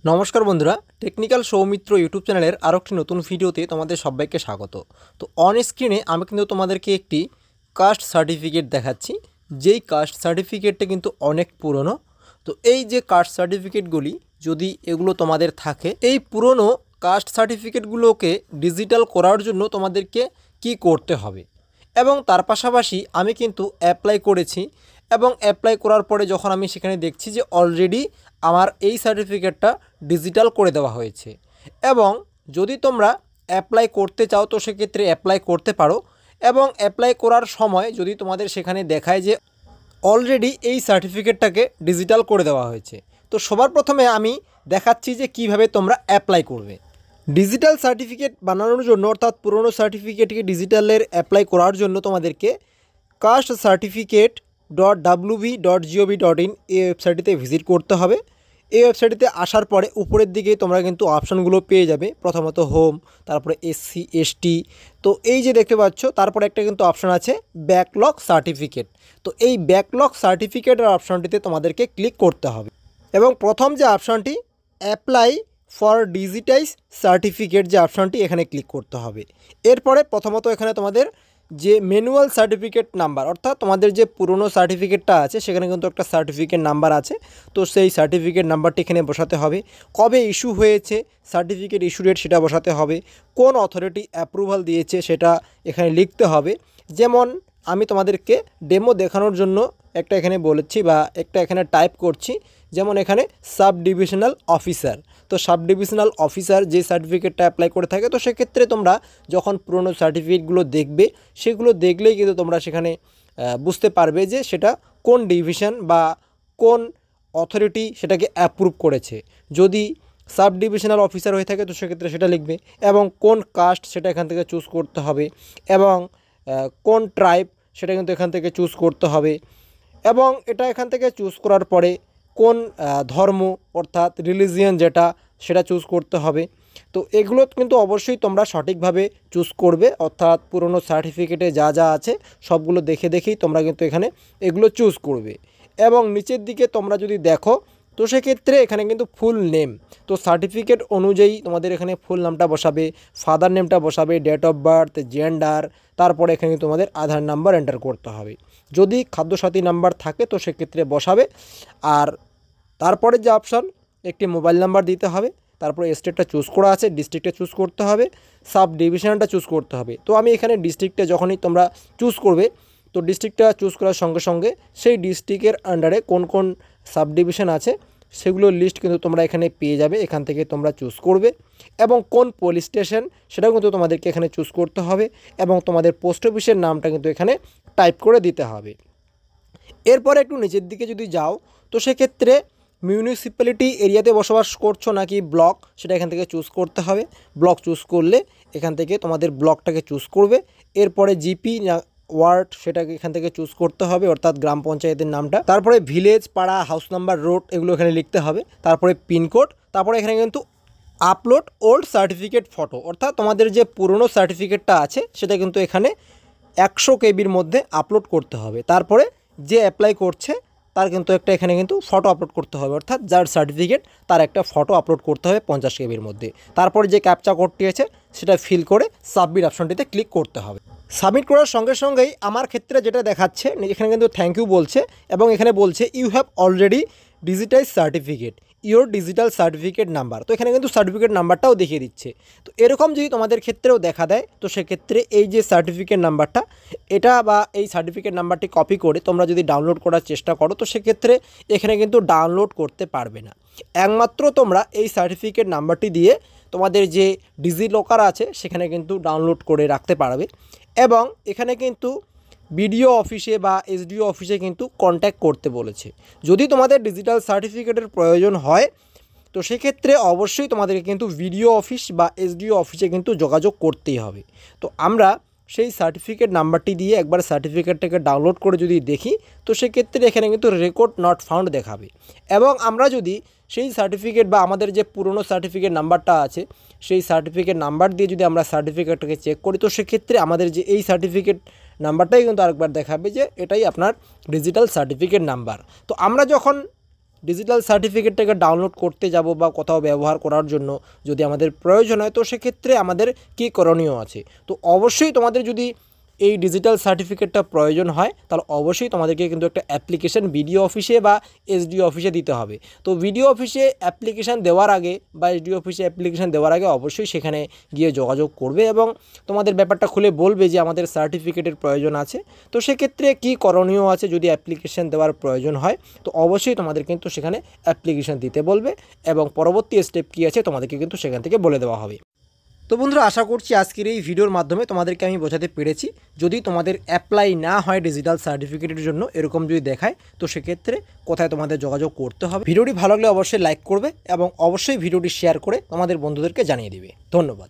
নমস্কার বন্ধুরা, technical Soumitra YouTube চ্যানেলের আরও একটি নতুন ভিডিওতে তোমাদের সবাইকে স্বাগত। তো অন স্ক্রিনে আমি কিন্তু তোমাদেরকে একটি কাস্ট সার্টিফিকেট দেখাচ্ছি, যেই কাস্ট সার্টিফিকেটটা কিন্তু অনেক পুরনো। তো এই যে কাস্ট সার্টিফিকেটগুলি যদি এগুলো তোমাদের থাকে, এই পুরনো কাস্ট সার্টিফিকেটগুলোকে ডিজিটাল করার জন্য তোমাদেরকে কি করতে হবে, এবং তার পাশাপাশি আমি কিন্তু অ্যাপ্লাই করেছি, এবং অ্যাপ্লাই করার পরে যখন আমি সেখানে দেখছি যে অলরেডি আমার এই সার্টিফিকেটটা ডিজিটাল করে দেওয়া হয়েছে। এবং যদি তোমরা অ্যাপ্লাই করতে চাও তো সেক্ষেত্রে অ্যাপ্লাই করতে পারো, এবং অ্যাপ্লাই করার সময় যদি তোমাদের সেখানে দেখায় যে অলরেডি এই সার্টিফিকেটটাকে ডিজিটাল করে দেওয়া হয়েছে, তো সবার প্রথমে আমি দেখাচ্ছি যে কিভাবে তোমরা অ্যাপ্লাই করবে। ডিজিটাল সার্টিফিকেট বানানোর জন্য, অর্থাৎ পুরনো সার্টিফিকেটকে ডিজিটালের অ্যাপ্লাই করার জন্য তোমাদেরকে castcertificate.wb.gov.in এই ওয়েবসাইটটিতে ভিজিট করতে হবে। এই ওয়েবসাইটটিতে আসার পরে উপরের দিকে তোমরা কিন্তু অপশানগুলো পেয়ে যাবে। প্রথমত হোম, তারপরে এসসি এসটি। তো এই যে দেখতে পাচ্ছ, তারপরে একটা কিন্তু অপশান আছে ব্যাকলগ সার্টিফিকেট। তো এই ব্যাকলগ সার্টিফিকেটের অপশানটিতে তোমাদেরকে ক্লিক করতে হবে, এবং প্রথম যে অপশানটি অ্যাপ্লাই ফর ডিজিটাইজ সার্টিফিকেট, যে অপশানটি এখানে ক্লিক করতে হবে। এরপরে প্রথমত এখানে তোমাদের যে ম্যানুয়াল সার্টিফিকেট নাম্বার, অর্থাৎ তোমাদের যে পুরনো সার্টিফিকেটটা আছে সেখানে কিন্তু একটা সার্টিফিকেট নাম্বার আছে, তো সেই সার্টিফিকেট নাম্বারটি এখানে বসাতে হবে। কবে ইস্যু হয়েছে সার্টিফিকেট ইস্যু ডেট সেটা বসাতে হবে। কোন অথরিটি অ্যাপ্রুভাল দিয়েছে সেটা এখানে লিখতে হবে। যেমন আমি তোমাদেরকে ডেমো দেখানোর জন্য একটা এখানে বলেছি বা একটা এখানে টাইপ করছি, যেমন এখানে সাব ডিভিশনাল অফিসার। তো সাব ডিভিশনাল অফিসার যে সার্টিফিকেটটা অ্যাপ্লাই করে থাকে, তো সেক্ষেত্রে তোমরা যখন পুরনো সার্টিফিকেটগুলো দেখবে, সেগুলো দেখলেই কিন্তু তোমরা সেখানে বুঝতে পারবে যে সেটা কোন ডিভিশন বা কোন অথরিটি সেটাকে অ্যাপ্রুভ করেছে। যদি সাব ডিভিশনাল অফিসার হয়ে থাকে তো সেক্ষেত্রে সেটা লিখবে, এবং কোন কাস্ট সেটা এখান থেকে চুজ করতে হবে, এবং কোন ট্রাইব সেটা কিন্তু এখান থেকে চুজ করতে হবে, এবং এটা এখান থেকে চুজ করার পরে কোন ধর্ম অর্থাৎ রিলিজিয়ন যেটা সেটা চুজ করতে হবে। তো এগুলো কিন্তু অবশ্যই তোমরা সঠিকভাবে চুজ করবে, অর্থাৎ পুরনো সার্টিফিকেটে যা যা আছে সবগুলো দেখে দেখেই তোমরা কিন্তু এখানে এগুলো চুজ করবে। এবং নিচের দিকে তোমরা যদি দেখো তো সেক্ষেত্রে এখানে কিন্তু ফুল নেম, তো সার্টিফিকেট অনুযায়ী তোমাদের এখানে ফুল নামটা বসাবে, ফাদার নেমটা বসাবে, ডেট অফ বার্থ, জেন্ডার, তারপরে এখানে তোমাদের আধার নাম্বার এন্টার করতে হবে। যদি খাদ্যসাথী নাম্বার থাকে তো সেক্ষেত্রে বসাবে। আর তারপরে যে অপশান একটি মোবাইল নাম্বার দিতে হবে, তারপরে স্টেটটা চুজ করা আছে, ডিস্ট্রিক্টটা চুজ করতে হবে, সাব ডিভিশনটা চুজ করতে হবে। তো আমি এখানে ডিস্ট্রিক্টটা যখনই তোমরা চুজ করবে, তো ডিস্ট্রিক্টটা চুজ করার সঙ্গে সঙ্গে সেই ডিস্ট্রিক্টের আন্ডারে কোন কোন সাব ডিভিশন আছে সেগুলোর লিস্ট কিন্তু তোমরা এখানে পেয়ে যাবে। এখান থেকে তোমরা চুজ করবে, এবং কোন পুলিশ স্টেশন সেটাও কিন্তু তোমাদেরকে এখানে চুজ করতে হবে, এবং তোমাদের পোস্ট অফিসের নামটা কিন্তু এখানে টাইপ করে দিতে হবে। এরপরে একটু নিচের দিকে যদি যাও তো সেক্ষেত্রে মিউনিসিপ্যালিটি এরিয়াতে বসবাস করছো নাকি ব্লক সেটা এখান থেকে চুজ করতে হবে। ব্লক চুজ করলে এখান থেকে তোমাদের ব্লকটাকে চুজ করবে। এরপরে জিপি ওয়ার্ড সেটাকে এখান থেকে চুজ করতে হবে, অর্থাৎ গ্রাম পঞ্চায়েতের নামটা। তারপরে ভিলেজ, পাড়া, হাউস নাম্বার, রোড এগুলো এখানে লিখতে হবে। তারপরে পিনকোড, তারপরে এখানে কিন্তু আপলোড ওল্ড সার্টিফিকেট ফটো, অর্থাৎ তোমাদের যে পুরনো সার্টিফিকেটটা আছে সেটা কিন্তু এখানে 100 কেবির মধ্যে আপলোড করতে হবে। তারপরে যে অ্যাপ্লাই করছে তার কিন্তু একটা এখানে কিন্তু ফটো আপলোড করতে হবে, অর্থাৎ যার সার্টিফিকেট তার একটা ফটো আপলোড করতে হবে 50 কেবির মধ্যে। তারপরে যে ক্যাপচা কোডটি আছে সেটা ফিল করে সাবমিট অপশনটিতে ক্লিক করতে হবে। সাবমিট করার সঙ্গে সঙ্গেই আমার ক্ষেত্রে যেটা দেখাচ্ছে এখানে কিন্তু থ্যাংক ইউ বলছে, এবং এখানে বলছে you have already digitise certificate your digital certificate number. তো এখানে কিন্তু সার্টিফিকেট নাম্বারটাও দেখিয়ে দিচ্ছে। তো এরকম যদি তোমাদের ক্ষেত্রেও দেখা দেয় তো সেক্ষেত্রে এই যে সার্টিফিকেট নাম্বারটা এটা বা এই সার্টিফিকেট নাম্বারটি কপি করে তোমরা যদি ডাউনলোড করার চেষ্টা করো তো সেক্ষেত্রে এখানে কিন্তু ডাউনলোড করতে পারবে না। একমাত্র তোমরা এই সার্টিফিকেট নাম্বারটি দিয়ে তোমাদের যে ডিজিলকার আছে সেখানে কিন্তু ডাউনলোড করে রাখতে পারবে। এবং এখানে কিন্তু বিডিও অফিসে বা এসডিও অফিসে কিন্তু কন্ট্যাক্ট করতে বলেছে। যদি তোমাদের ডিজিটাল সার্টিফিকেটের প্রয়োজন হয় তো সেক্ষেত্রে অবশ্যই তোমাদেরকে কিন্তু বিডিও অফিস বা এসডিও অফিসে কিন্তু যোগাযোগ করতেই হবে। তো আমরা সেই সার্টিফিকেট নাম্বারটি দিয়ে একবার সার্টিফিকেটটাকে ডাউনলোড করে যদি দেখি তো সেক্ষেত্রে এখানে কিন্তু রেকর্ড নট ফাউন্ড দেখাবে। এবং আমরা যদি সেই সার্টিফিকেট বা আমাদের যে পুরনো সার্টিফিকেট নাম্বারটা আছে সেই সার্টিফিকেট নাম্বার দিয়ে যদি আমরা সার্টিফিকেটটাকে চেক করি তো সেক্ষেত্রে আমাদের যে এই সার্টিফিকেট নাম্বারটাই কিন্তু আরেকবার দেখাবে যে এটাই আপনার ডিজিটাল সার্টিফিকেট নাম্বার। তো আমরা যখন ডিজিটাল সার্টিফিকেটটাকে ডাউনলোড করতে যাব বা কোথাও ব্যবহার করার জন্য যদি আমাদের প্রয়োজন হয়, তো সেক্ষেত্রে আমাদের কী করণীয় আছে। তো অবশ্যই তোমাদের যদি এই ডিজিটাল সার্টিফিকেটটা প্রয়োজন হয়, তাহলে অবশ্যই তোমাদেরকে কিন্তু একটা অ্যাপ্লিকেশান বিডিও অফিসে বা এসডিও অফিসে দিতে হবে। তো বিডিও অফিসে অ্যাপ্লিকেশান দেওয়ার আগে বা এসডিও অফিসে অ্যাপ্লিকেশান দেওয়ার আগে অবশ্যই সেখানে গিয়ে যোগাযোগ করবে এবং তোমাদের ব্যাপারটা খুলে বলবে যে আমাদের সার্টিফিকেটের প্রয়োজন আছে। তো সেক্ষেত্রে কী করণীয় আছে যদি অ্যাপ্লিকেশান দেওয়ার প্রয়োজন হয়, তো অবশ্যই তোমাদের কিন্তু সেখানে অ্যাপ্লিকেশান দিতে বলবে এবং পরবর্তী স্টেপ কী আছে তোমাদেরকে কিন্তু সেখান থেকে বলে দেওয়া হবে। তো বন্ধুরা, আশা করছি আজকের এই ভিডিওর মাধ্যমে তোমাদেরকে আমি বোঝাতে পেরেছি। যদি তোমাদের অ্যাপ্লাই না হয় ডিজিটাল সার্টিফিকেটের জন্য, এরকম যদি দেখায়, তো সেক্ষেত্রে কোথায় তোমাদের যোগাযোগ করতে হবে। ভিডিওটি ভালো লাগলে অবশ্যই লাইক করবে এবং অবশ্যই ভিডিওটি শেয়ার করে তোমাদের বন্ধুদেরকে জানিয়ে দিবে। ধন্যবাদ।